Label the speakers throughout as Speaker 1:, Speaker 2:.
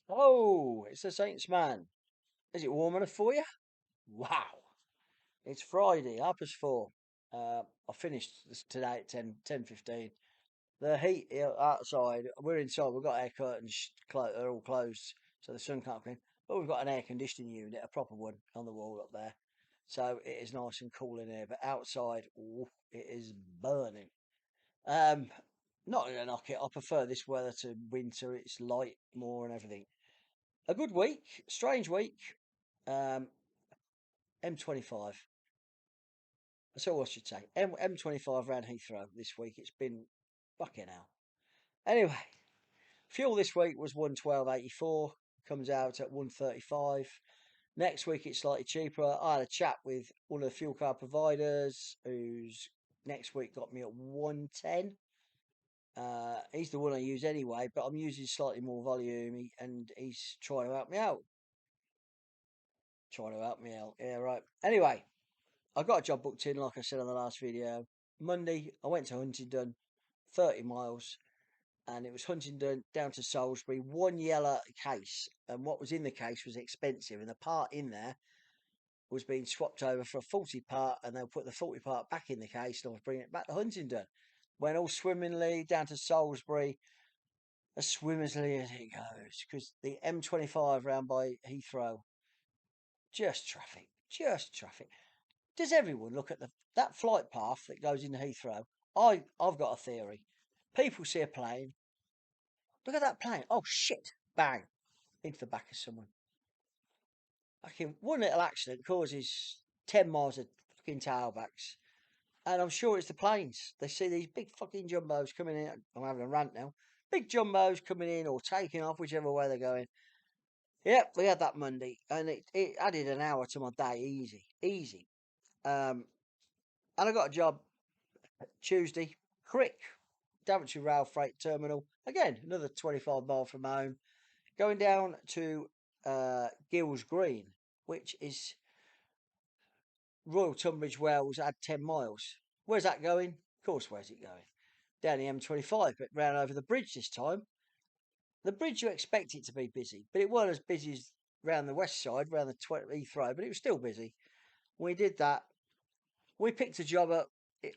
Speaker 1: Oh, it's the Saints man. Is it warm enough for you? Wow. It's Friday, 4:30. I finished this today at 10:15. The heat outside, we're inside, we've got air curtains, they're all closed, so the sun can't come in. But we've got an air conditioning unit, a proper one, on the wall up there. So it is nice and cool in here. But outside, ooh, it is burning. Um, Not going to knock it. I prefer this weather to winter. It's light more and everything. A good week, strange week. Um, M25. That's all I should say. M25 around Heathrow this week. It's been fucking hell. Anyway, fuel this week was 112.84. Comes out at 135. Next week it's slightly cheaper. I had a chat with one of the fuel card providers who's next week got me at 110. He's the one I use anyway, but I'm using slightly more volume, and he's trying to help me out. Trying to help me out. Yeah, right. Anyway, I got a job booked in, like I said on the last video. Monday, I went to Huntingdon, 30 miles, and it was Huntingdon down to Salisbury, one yellow case. And what was in the case was expensive, and the part in there was being swapped over for a faulty part, and they'll put the faulty part back in the case, and I was bringing it back to Huntingdon. Went all swimmingly down to Salisbury, as swimmingly as it goes, because the M25 round by Heathrow, just traffic, just traffic. Does everyone look at that flight path that goes into Heathrow? I've got a theory. People see a plane. Look at that plane. Oh shit! Bang into the back of someone. Fucking one little accident causes 10 miles of fucking tailbacks. And I'm sure it's the planes. They see these big fucking jumbos coming in. I'm having a rant now. Big jumbos coming in or taking off, whichever way they're going. Yep, we had that Monday, and it added an hour to my day. Easy, easy. And I got a job Tuesday, Crick, Daventry Rail Freight Terminal. Again, another 25 mile from home. Going down to Gills Green, which is Royal Tunbridge Wells, add 10 miles. Where's that going? Of course, where's it going? Down the M25, but round over the bridge this time. The bridge, you expect it to be busy, but it wasn't as busy as round the west side, round the Heathrow, but it was still busy. We did that. We picked a job up.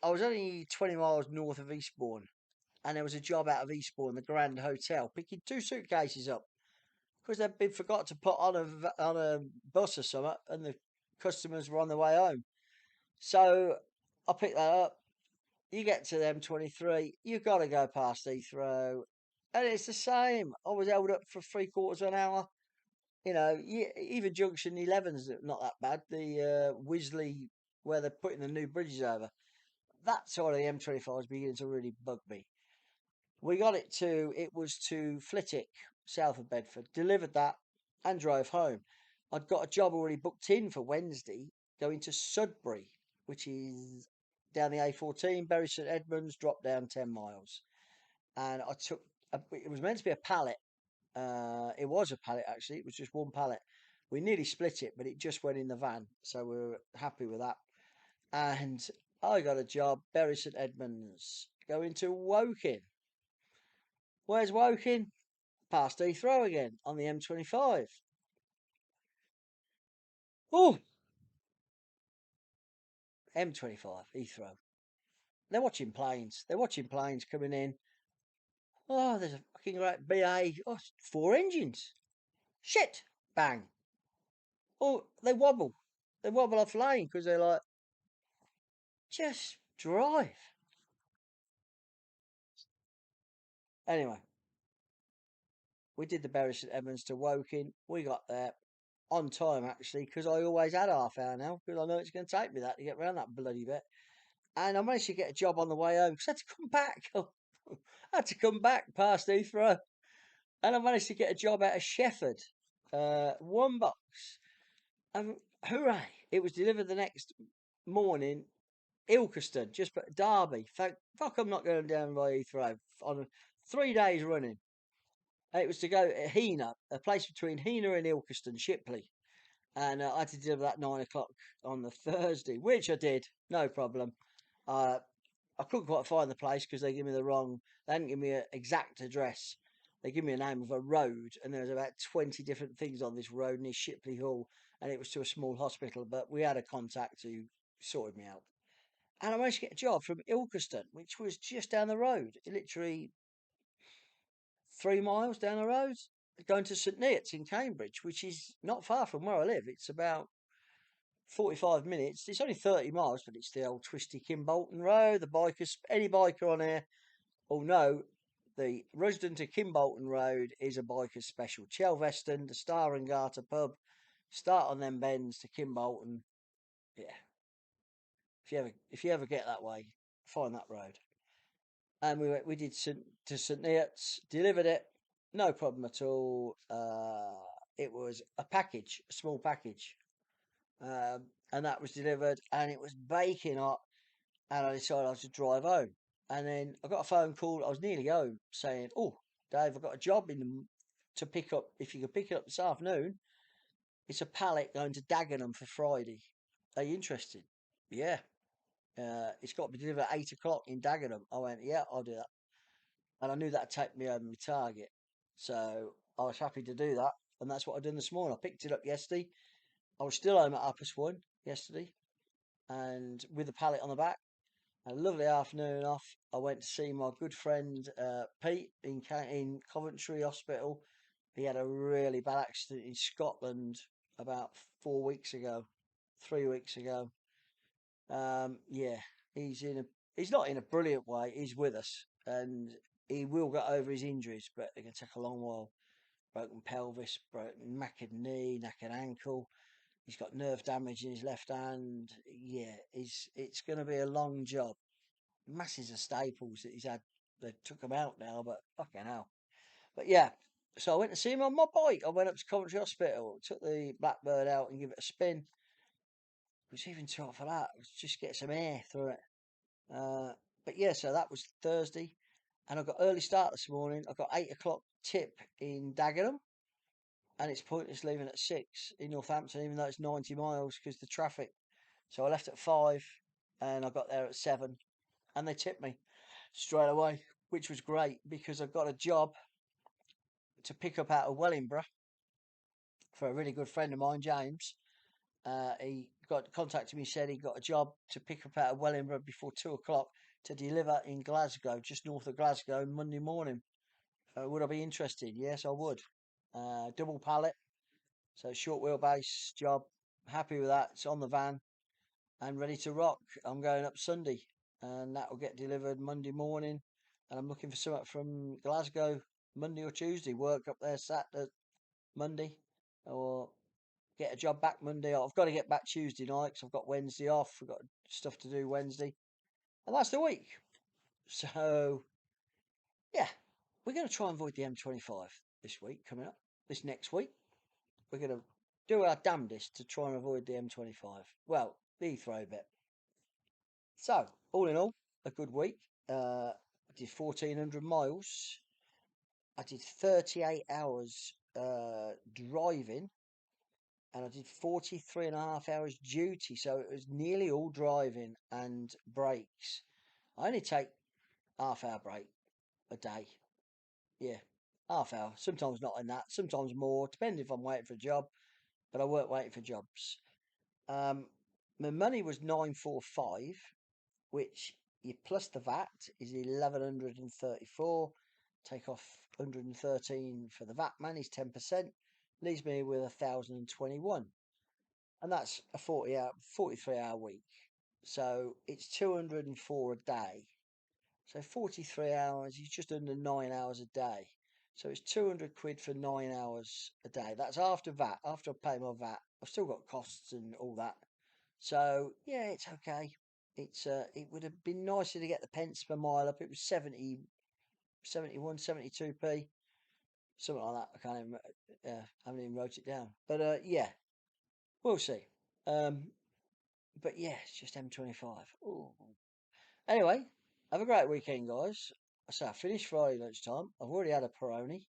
Speaker 1: I was only 20 miles north of Eastbourne, and there was a job out of Eastbourne, the Grand Hotel, picking two suitcases up because they'd been forgot to put on a bus or something, and the customers were on their way home. So I picked that up. You get to them 23, you've got to go past Heathrow, and it's the same. I was held up for 3/4 of an hour. Even Junction 11's not that bad. The Wisley, where they're putting the new bridges over, that side of the M25 is beginning to really bug me. It was to Flitwick, south of Bedford, delivered that and drove home. I'd got a job already booked in for Wednesday, going to Sudbury, which is down the A14, Bury St Edmunds, drop down 10 miles. And it was meant to be a pallet. It was a pallet, actually. It was just one pallet. We nearly split it, but it just went in the van. So we were happy with that. And I got a job, Bury St Edmunds, going to Woking. Where's Woking? Past Heathrow again on the M25. Oh, M25, Heathrow. They're watching planes. They're watching planes coming in. Oh, there's a fucking great BA. Oh, four engines. Shit. Bang. Oh, they wobble. They wobble off lane because they're like, just drive. Anyway, we did the Bury St Edmunds to Woking. We got there on time, actually, because I always had half hour now, because I know it's going to take me that to get around that bloody bit. And I managed to get a job on the way home because I had to come back. I had to come back past Heathrow. And I managed to get a job out of Shefford. One box. And hooray. It was delivered the next morning. Ilkeston, just Derby. Fuck, I'm not going down by Heathrow on 3 days running. And it was to go to Heanor, a place between Heanor and Ilkeston, Shipley. And I had to deliver that 9 o'clock on the Thursday, which I did, no problem. Uh, I couldn't quite find the place because they gave me the wrong. They didn't give me an exact address. They give me a name of a road, and there was about 20 different things on this road near Shipley Hall, and it was to a small hospital. But we had a contact who sorted me out, and I managed to get a job from Ilkeston, which was just down the road, literally 3 miles down the road, going to St Neots in Cambridge, which is not far from where I live. It's about 45 minutes. It's only 30 miles, but it's the old twisty Kimbolton Road. The bikers, any biker on here will know the resident of Kimbolton Road is a biker's special. Chelveston, the Star and Garter pub, start on them bends to Kimbolton. Yeah, if you ever get that way, find that road. And we did to St Neots, delivered it, no problem at all. It was a package, a small package, and that was delivered, and it was baking hot. And I decided I was to drive home. And then I got a phone call. I was nearly home, saying, "Oh, Dave, I've got a job to pick up. If you could pick it up this afternoon, it's a pallet going to Dagenham for Friday. Are you interested?" Yeah. It's got to be delivered at 8 o'clock in Dagenham. I went, "Yeah, I'll do that." And I knew that'd take me over my target. So I was happy to do that. And that's what I done this morning. I picked it up yesterday. I was still home at 1:30 yesterday, and with a pallet on the back. A lovely afternoon off. I went to see my good friend Pete in Coventry Hospital. He had a really bad accident in Scotland about 4 weeks ago, 3 weeks ago. Yeah, he's not in a brilliant way. He's with us, and he will get over his injuries, but it can take a long while. Broken pelvis, broken knackered knee, knackered ankle. He's got nerve damage in his left hand. Yeah, it's going to be a long job. Masses of staples that he's had. They took him out now, but fucking hell. But yeah, so I went to see him on my bike. I went up to Coventry Hospital, took the Blackbird out and give it a spin. It was even too hot for that. Just get some air through it. Uh, but yeah, so that was Thursday, and I got early start this morning. I got 8 o'clock tip in Dagenham, and it's pointless leaving at 6 in Northampton, even though it's 90 miles because the traffic. So I left at 5, and I got there at 7, and they tipped me straight away, which was great because I got a job to pick up out of Wellingborough for a really good friend of mine, James. He got contacted me, said he got a job to pick up out of Wellingborough before 2 o'clock to deliver in Glasgow, just north of Glasgow, Monday morning. Would I be interested? Yes, I would. Double pallet, so short wheelbase job. Happy with that. It's on the van and ready to rock. I'm going up Sunday, and that will get delivered Monday morning. And I'm looking for something from Glasgow Monday or Tuesday. Work up there Saturday, Monday, or get a job back Monday. I've got to get back Tuesday night because I've got Wednesday off. I've got stuff to do Wednesday, and that's the week. So yeah, we're going to try and avoid the M25 this week coming up. This next week, we're going to do our damnedest to try and avoid the M25. Well, the Heathrow bit. So all in all, a good week. I did 1,400 miles. I did 38 hours driving, and I did 43 and a half hours duty. So it was nearly all driving and breaks. I only take half-hour break a day. Yeah, half hour. Sometimes not in that. Sometimes more, depending if I'm waiting for a job. But I weren't waiting for jobs. Um, my money was 945, which you plus the VAT is 1,134. Take off 113 for the VAT man is 10%. Leaves me with 1,021, and that's a 43-hour week. So it's 204 a day. So 43 hours is just under 9 hours a day. So it's 200 quid for 9 hours a day. That's after VAT. After I pay my VAT, I've still got costs and all that. So yeah, it's okay. It would have been nicer to get the pence per mile up. It was 70, 71, 72p, something like that. I can't even, haven't even wrote it down. But yeah, we'll see. But yeah, it's just M25. Ooh. Anyway, have a great weekend, guys. I finished Friday lunchtime. I've already had a Peroni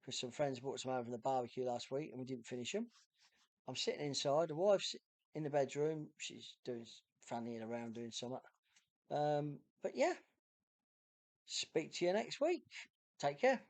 Speaker 1: because some friends brought some over from the barbecue last week and we didn't finish them. I'm sitting inside. The wife's in the bedroom. She's doing fannying around doing something. But yeah, speak to you next week. Take care.